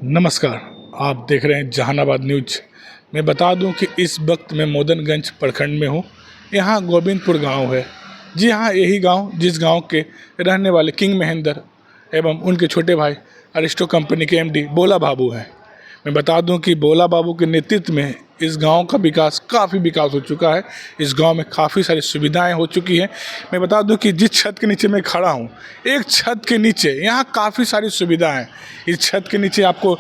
नमस्कार, आप देख रहे हैं जहानाबाद न्यूज। मैं बता दूं कि इस वक्त मैं मोदनगंज प्रखंड में हूं। यहां गोविंदपुर गांव है। जी हाँ, यही गांव जिस गांव के रहने वाले किंग महेंद्र एवं उनके छोटे भाई अरिस्टो कंपनी के एमडी बोला बाबू हैं। मैं बता दूं कि बोला बाबू के नेतृत्व में इस गांव का काफ़ी विकास हो चुका है। इस गांव में काफ़ी सारी सुविधाएं हो चुकी हैं। मैं बता दूं कि जिस छत के नीचे मैं खड़ा हूं, एक छत के नीचे यहाँ काफ़ी सारी सुविधाएं हैं। इस छत के नीचे आपको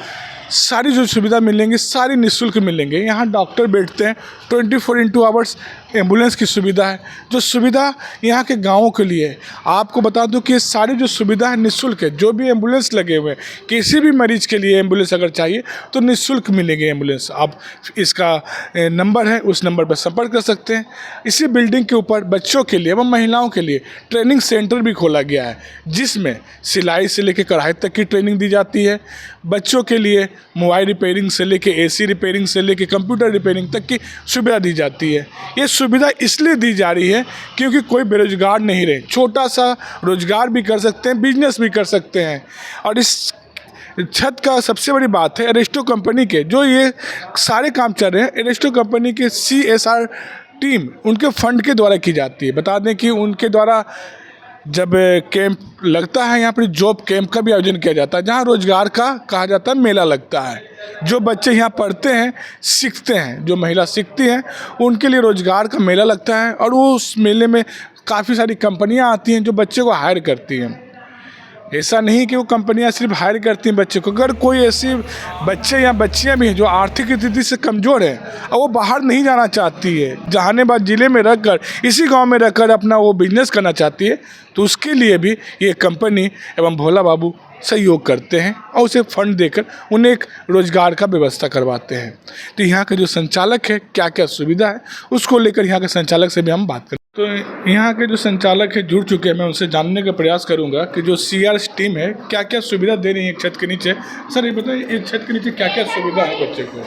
सारी जो सुविधा मिलेंगी सारी निःशुल्क मिलेंगे। यहाँ डॉक्टर बैठते हैं, 24x एम्बुलेंस की सुविधा है। जो सुविधा यहाँ के गाँवों के लिए है, आपको बता दूं कि सारी जो सुविधा है निःशुल्क है। जो भी एम्बुलेंस लगे हुए हैं, किसी भी मरीज़ के लिए एम्बुलेंस अगर चाहिए तो निःशुल्क मिलेंगे एम्बुलेंस। आप इसका नंबर है, उस नंबर पर संपर्क कर सकते हैं। इसी बिल्डिंग के ऊपर बच्चों के लिए एवं महिलाओं के लिए ट्रेनिंग सेंटर भी खोला गया है, जिसमें सिलाई से लेकर कढ़ाई तक की ट्रेनिंग दी जाती है। बच्चों के लिए मोबाइल रिपेयरिंग से लेके एसी रिपेयरिंग से लेके कंप्यूटर रिपेयरिंग तक की सुविधा दी जाती है। ये सुविधा इसलिए दी जा रही है क्योंकि कोई बेरोजगार नहीं रहे, छोटा सा रोजगार भी कर सकते हैं, बिजनेस भी कर सकते हैं। और इस छत का सबसे बड़ी बात है अरिस्टो कंपनी के जो ये सारे काम चल रहे हैं, अरिस्टो कंपनी के CSR टीम उनके फंड के द्वारा की जाती है। बता दें कि उनके द्वारा जब कैंप लगता है, यहाँ पर जॉब कैंप का भी आयोजन किया जाता है, जहाँ रोजगार का कहा जाता है मेला लगता है। जो बच्चे यहाँ पढ़ते हैं, सीखते हैं, जो महिला सीखती हैं, उनके लिए रोजगार का मेला लगता है। और वो उस मेले में काफ़ी सारी कंपनियाँ आती हैं जो बच्चे को हायर करती हैं। ऐसा नहीं कि वो कंपनियां सिर्फ हायर करती हैं बच्चे को। अगर कोई ऐसी बच्चे या बच्चियां भी हैं जो आर्थिक स्थिति से कमज़ोर हैं और वो बाहर नहीं जाना चाहती है, जहानाबाद ज़िले में रहकर, इसी गांव में रहकर अपना वो बिजनेस करना चाहती है, तो उसके लिए भी ये कंपनी एवं भोला बाबू सहयोग करते हैं और उसे फंड देकर उन्हें एक रोज़गार का व्यवस्था करवाते हैं। तो यहाँ के जो संचालक है, क्या क्या सुविधा है, उसको लेकर यहाँ के संचालक से भी हम बात करें। तो यहाँ के जो संचालक है जुड़ चुके हैं, मैं उनसे जानने का प्रयास करूँगा कि जो CR टीम है क्या क्या सुविधा दे रही है एक छत के नीचे। सर ये बताइए, एक छत के नीचे क्या क्या सुविधा है बच्चे को?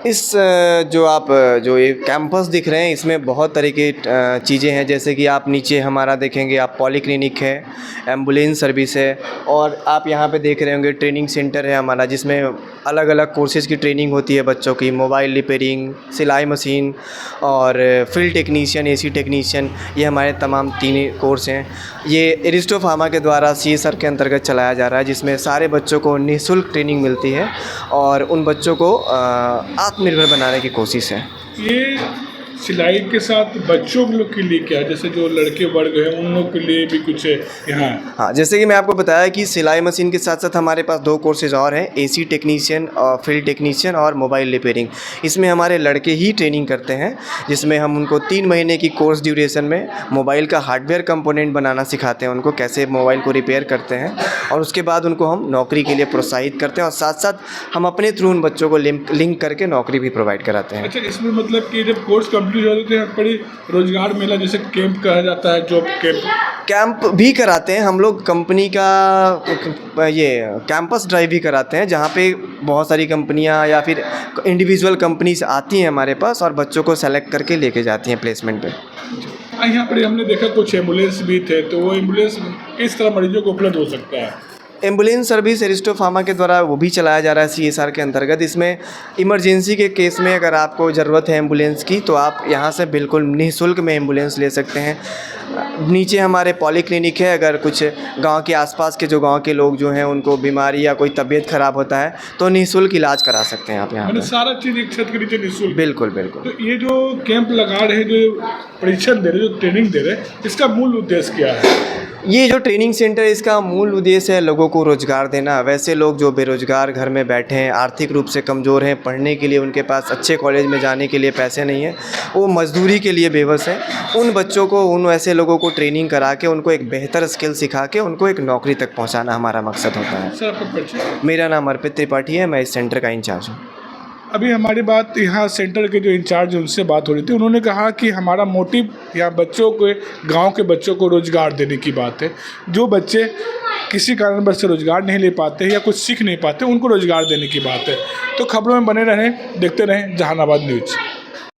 इस जो ये कैंपस दिख रहे हैं, इसमें बहुत तरह की चीज़ें हैं। जैसे कि आप नीचे हमारा देखेंगे, आप पॉलीक्लिनिक है, एम्बुलेंस सर्विस है, और आप यहाँ पे देख रहे होंगे ट्रेनिंग सेंटर है हमारा, जिसमें अलग अलग कोर्सेज़ की ट्रेनिंग होती है बच्चों की। मोबाइल रिपेयरिंग, सिलाई मशीन और फील्ड टेक्नीशियन, AC टेक्नीशियन, ये हमारे तमाम 3 कोर्स हैं। ये अरिस्टो फार्मा के द्वारा CSR के अंतर्गत चलाया जा रहा है, जिसमें सारे बच्चों को निःशुल्क ट्रेनिंग मिलती है और उन बच्चों को आत्मनिर्भर बनाने की कोशिश है। ये सिलाई के साथ बच्चों लोग के लिए क्या है, जैसे जो लड़के वर्ग हैं उन लोग के लिए भी कुछ है यहाँ? हाँ, जैसे कि मैं आपको बताया कि सिलाई मशीन के साथ साथ हमारे पास 2 कोर्सेज और हैं, AC टेक्नीशियन और फील्ड टेक्नीशियन और मोबाइल रिपेयरिंग। इसमें हमारे लड़के ही ट्रेनिंग करते हैं, जिसमें हम उनको 3 महीने की कोर्स ड्यूरेशन में मोबाइल का हार्डवेयर कंपोनेंट बनाना सिखाते हैं, उनको कैसे मोबाइल को रिपेयर करते हैं, और उसके बाद उनको हम नौकरी के लिए प्रोत्साहित करते हैं, और साथ साथ हम अपने थ्रू उन बच्चों को लिंक करके नौकरी भी प्रोवाइड कराते हैं। अच्छा, इसमें मतलब कि जब कोर्स कंप्लीट हो जाते हैं बड़ी रोजगार मेला जैसे कैंप कहा जाता है, जॉब कैंप भी कराते हैं हम लोग। कंपनी का ये कैंपस ड्राइव भी कराते हैं, जहाँ पे बहुत सारी कंपनियां या फिर इंडिविजुअल कंपनीज आती हैं हमारे पास और बच्चों को सेलेक्ट करके लेके जाती हैं प्लेसमेंट पे। यहाँ पर हमने देखा कुछ एम्बुलेंस भी थे, तो वो एम्बुलेंस किस तरह मरीजों को उपलब्ध हो सकता है? एम्बुलेंस सर्विस अरिस्टो फार्मा के द्वारा वो भी चलाया जा रहा है CSR के अंतर्गत। इसमें इमरजेंसी के केस में अगर आपको ज़रूरत है एम्बुलेंस की, तो आप यहाँ से बिल्कुल निःशुल्क में एम्बुलेंस ले सकते हैं। नीचे हमारे पॉलीक्लिनिक है, अगर कुछ गांव के आसपास के गांव के लोग जो हैं उनको बीमारी या कोई तबीयत ख़राब होता है तो निःशुल्क इलाज करा सकते हैं आप यहाँ पे। सारा चीज़ एक छत के नीचे निःशुल्क? बिल्कुल बिल्कुल। तो ये जो कैंप लगा रहे हैं, जो प्रशिक्षण दे रहे हैं, जो ट्रेनिंग दे रहे हैं, इसका मूल उद्देश्य क्या है? ये जो ट्रेनिंग सेंटर है, इसका मूल उद्देश्य है लोगों को रोज़गार देना। वैसे लोग जो बेरोज़गार घर में बैठे हैं, आर्थिक रूप से कमज़ोर हैं, पढ़ने के लिए उनके पास अच्छे कॉलेज में जाने के लिए पैसे नहीं हैं, वो मजदूरी के लिए बेबस हैं, उन बच्चों को, उन ऐसे लोगों को ट्रेनिंग करा के उनको एक बेहतर स्किल सिखा के उनको एक नौकरी तक पहुँचाना हमारा मकसद होता है। सर आपका परिचय? मेरा नाम अर्पित त्रिपाठी है, मैं इस सेंटर का इंचार्ज हूँ। अभी हमारी बात यहाँ सेंटर के जो इंचार्ज हैं उनसे बात हो रही थी। उन्होंने कहा कि हमारा मोटिव यहाँ बच्चों को, गांव के बच्चों को रोज़गार देने की बात है। जो बच्चे किसी कारणवश से रोज़गार नहीं ले पाते या कुछ सीख नहीं पाते, उनको रोज़गार देने की बात है। तो खबरों में बने रहें, देखते रहें जहानाबाद न्यूज़।